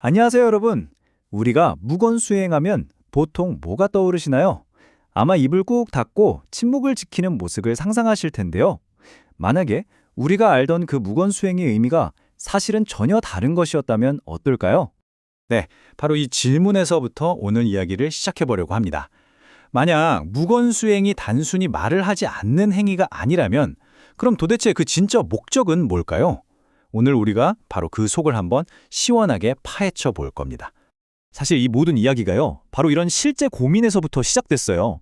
안녕하세요, 여러분. 우리가 무건수행하면 보통 뭐가 떠오르시나요? 아마 입을 꾹 닫고 침묵을 지키는 모습을 상상하실 텐데요. 만약에 우리가 알던 그 무건수행의 의미가 사실은 전혀 다른 것이었다면 어떨까요? 네, 바로 이 질문에서부터 오늘 이야기를 시작해 보려고 합니다. 만약 무건수행이 단순히 말을 하지 않는 행위가 아니라면 그럼 도대체 그 진짜 목적은 뭘까요? 오늘 우리가 바로 그 속을 한번 시원하게 파헤쳐 볼 겁니다. 사실 이 모든 이야기가요, 바로 이런 실제 고민에서부터 시작됐어요.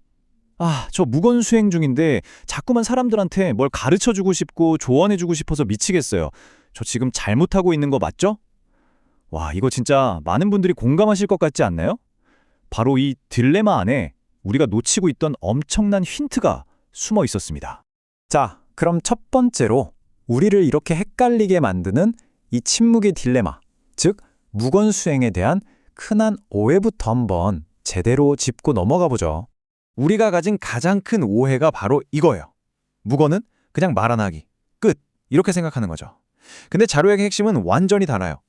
저 무건수행 중인데 자꾸만 사람들한테 뭘 가르쳐주고 싶고 조언해주고 싶어서 미치겠어요. 저 지금 잘못하고 있는 거 맞죠? 와, 이거 진짜 많은 분들이 공감하실 것 같지 않나요? 바로 이 딜레마 안에 우리가 놓치고 있던 엄청난 힌트가 숨어 있었습니다. 자, 그럼 첫 번째로 우리를 이렇게 헷갈리게 만드는 이 침묵의 딜레마, 즉 무건수행에 대한 흔한 오해부터 한번 제대로 짚고 넘어가 보죠. 우리가 가진 가장 큰 오해가 바로 이거예요. 무건은 그냥 말 안 하기, 끝, 이렇게 생각하는 거죠. 근데 자료의 핵심은 완전히 달라요.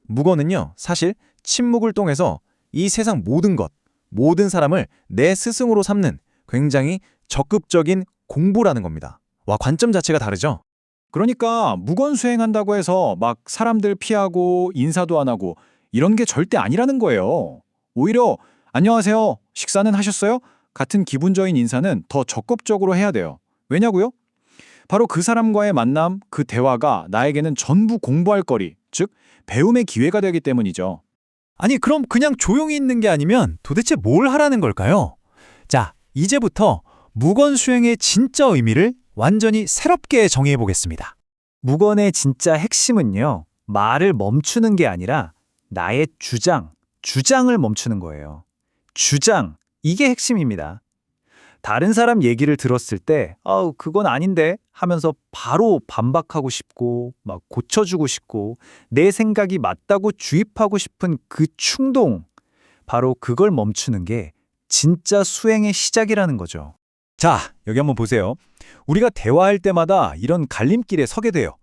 무건은요, 사실 침묵을 통해서 이 세상 모든 것, 모든 사람을 내 스승으로 삼는 굉장히 적극적인 공부라는 겁니다. 와, 관점 자체가 다르죠? 그러니까 무건수행한다고 해서 막 사람들 피하고 인사도 안 하고 이런 게 절대 아니라는 거예요. 오히려 안녕하세요, 식사는 하셨어요? 같은 기본적인 인사는 더 적극적으로 해야 돼요. 왜냐고요? 바로 그 사람과의 만남, 그 대화가 나에게는 전부 공부할 거리, 즉 배움의 기회가 되기 때문이죠. 아니, 그럼 그냥 조용히 있는 게 아니면 도대체 뭘 하라는 걸까요? 자, 이제부터 무건수행의 진짜 의미를 완전히 새롭게 정의해 보겠습니다. 무건의 진짜 핵심은요, 말을 멈추는 게 아니라 나의 주장을 멈추는 거예요. 주장, 이게 핵심입니다. 다른 사람 얘기를 들었을 때, 그건 아닌데 하면서 바로 반박하고 싶고, 막 고쳐주고 싶고, 내 생각이 맞다고 주입하고 싶은 그 충동, 바로 그걸 멈추는 게 진짜 수행의 시작이라는 거죠. 자, 여기 한번 보세요. 우리가 대화할 때마다 이런 갈림길에 서게 돼요.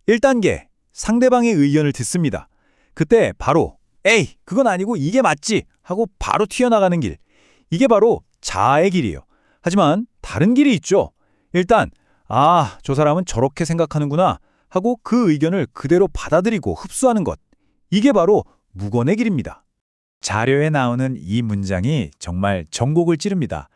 1단계, 상대방의 의견을 듣습니다. 그때 바로 에이, 그건 아니고 이게 맞지 하고 바로 튀어나가는 길. 이게 바로 자아의 길이에요. 하지만 다른 길이 있죠. 일단 저 사람은 저렇게 생각하는구나 하고 그 의견을 그대로 받아들이고 흡수하는 것. 이게 바로 무건의 길입니다. 자료에 나오는 이 문장이 정말 전곡을 찌릅니다.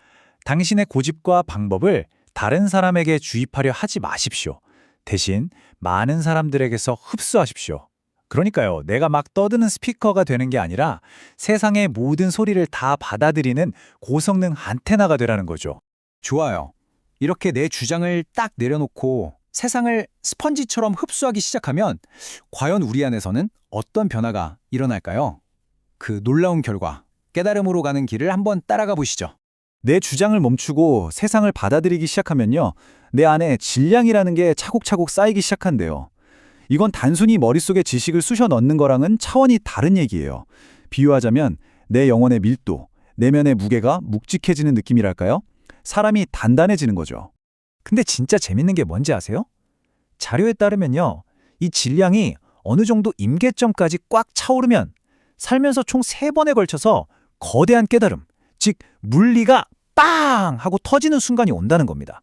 당신의 고집과 방법을 다른 사람에게 주입하려 하지 마십시오. 대신 많은 사람들에게서 흡수하십시오. 그러니까요, 내가 막 떠드는 스피커가 되는 게 아니라 세상의 모든 소리를 다 받아들이는 고성능 안테나가 되라는 거죠. 좋아요. 이렇게 내 주장을 딱 내려놓고 세상을 스펀지처럼 흡수하기 시작하면 과연 우리 안에서는 어떤 변화가 일어날까요? 그 놀라운 결과, 깨달음으로 가는 길을 한번 따라가 보시죠. 내 주장을 멈추고 세상을 받아들이기 시작하면요, 내 안에 질량이라는 게 차곡차곡 쌓이기 시작한대요. 이건 단순히 머릿속에 지식을 쑤셔 넣는 거랑은 차원이 다른 얘기예요. 비유하자면 내 영혼의 밀도, 내면의 무게가 묵직해지는 느낌이랄까요? 사람이 단단해지는 거죠. 근데 진짜 재밌는 게 뭔지 아세요? 자료에 따르면요, 이 질량이 어느 정도 임계점까지 꽉 차오르면 살면서 총 3번에 걸쳐서 거대한 깨달음, 즉 물리가 빵! 하고 터지는 순간이 온다는 겁니다.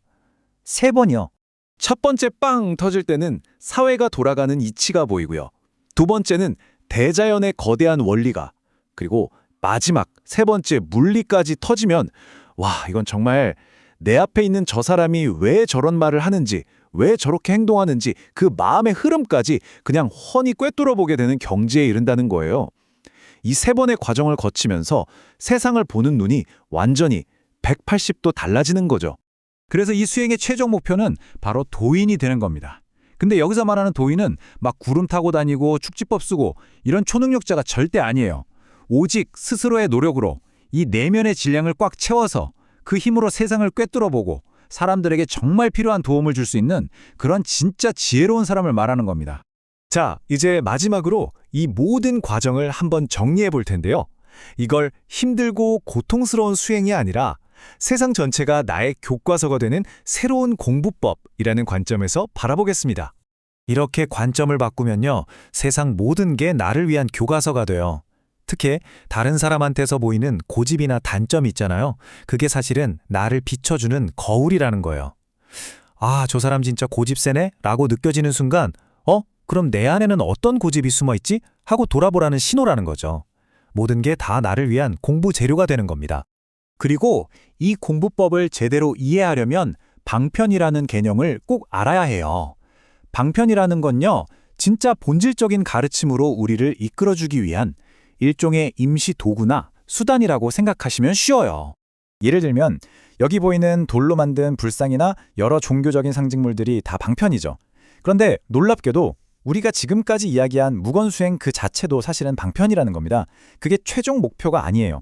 3번이요. 첫 번째 빵 터질 때는 사회가 돌아가는 이치가 보이고요. 두 번째는 대자연의 거대한 원리가, 그리고 마지막 3번째 물리까지 터지면 와, 이건 정말 내 앞에 있는 저 사람이 왜 저런 말을 하는지, 왜 저렇게 행동하는지 그 마음의 흐름까지 그냥 훤히 꿰뚫어 보게 되는 경지에 이른다는 거예요. 이 3번의 과정을 거치면서 세상을 보는 눈이 완전히 180도 달라지는 거죠. 그래서 이 수행의 최종 목표는 바로 도인이 되는 겁니다. 근데 여기서 말하는 도인은 막 구름 타고 다니고 축지법 쓰고 이런 초능력자가 절대 아니에요. 오직 스스로의 노력으로 이 내면의 질량을 꽉 채워서 그 힘으로 세상을 꿰뚫어보고 사람들에게 정말 필요한 도움을 줄 수 있는 그런 진짜 지혜로운 사람을 말하는 겁니다. 자, 이제 마지막으로 이 모든 과정을 한번 정리해 볼 텐데요. 이걸 힘들고 고통스러운 수행이 아니라 세상 전체가 나의 교과서가 되는 새로운 공부법이라는 관점에서 바라보겠습니다. 이렇게 관점을 바꾸면요, 세상 모든 게 나를 위한 교과서가 돼요. 특히 다른 사람한테서 보이는 고집이나 단점이 있잖아요. 그게 사실은 나를 비춰주는 거울이라는 거예요. 아, 저 사람 진짜 고집 세네? 라고 느껴지는 순간, 그럼 내 안에는 어떤 고집이 숨어 있지? 하고 돌아보라는 신호라는 거죠. 모든 게 다 나를 위한 공부 재료가 되는 겁니다. 그리고 이 공부법을 제대로 이해하려면 방편이라는 개념을 꼭 알아야 해요. 방편이라는 건요, 진짜 본질적인 가르침으로 우리를 이끌어주기 위한 일종의 임시 도구나 수단이라고 생각하시면 쉬워요. 예를 들면 여기 보이는 돌로 만든 불상이나 여러 종교적인 상징물들이 다 방편이죠. 그런데 놀랍게도 우리가 지금까지 이야기한 무건수행 그 자체도 사실은 방편이라는 겁니다. 그게 최종 목표가 아니에요.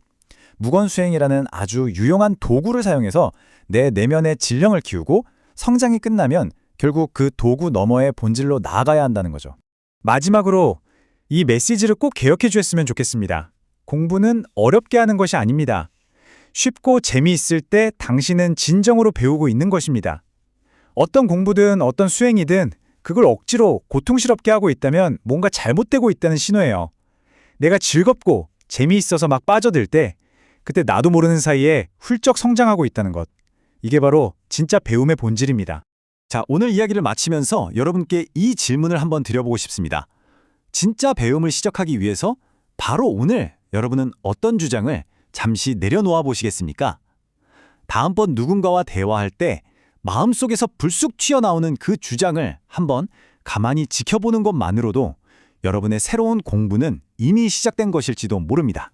무건수행이라는 아주 유용한 도구를 사용해서 내 내면의 질량을 키우고 성장이 끝나면 결국 그 도구 너머의 본질로 나아가야 한다는 거죠. 마지막으로 이 메시지를 꼭 기억해 주셨으면 좋겠습니다. 공부는 어렵게 하는 것이 아닙니다. 쉽고 재미있을 때 당신은 진정으로 배우고 있는 것입니다. 어떤 공부든 어떤 수행이든 그걸 억지로 고통스럽게 하고 있다면 뭔가 잘못되고 있다는 신호예요. 내가 즐겁고 재미있어서 막 빠져들 때 그때 나도 모르는 사이에 훌쩍 성장하고 있다는 것. 이게 바로 진짜 배움의 본질입니다. 자, 오늘 이야기를 마치면서 여러분께 이 질문을 한번 드려보고 싶습니다. 진짜 배움을 시작하기 위해서 바로 오늘 여러분은 어떤 주장을 잠시 내려놓아 보시겠습니까? 다음번 누군가와 대화할 때 마음속에서 불쑥 튀어나오는 그 주장을 한번 가만히 지켜보는 것만으로도 여러분의 새로운 공부는 이미 시작된 것일지도 모릅니다.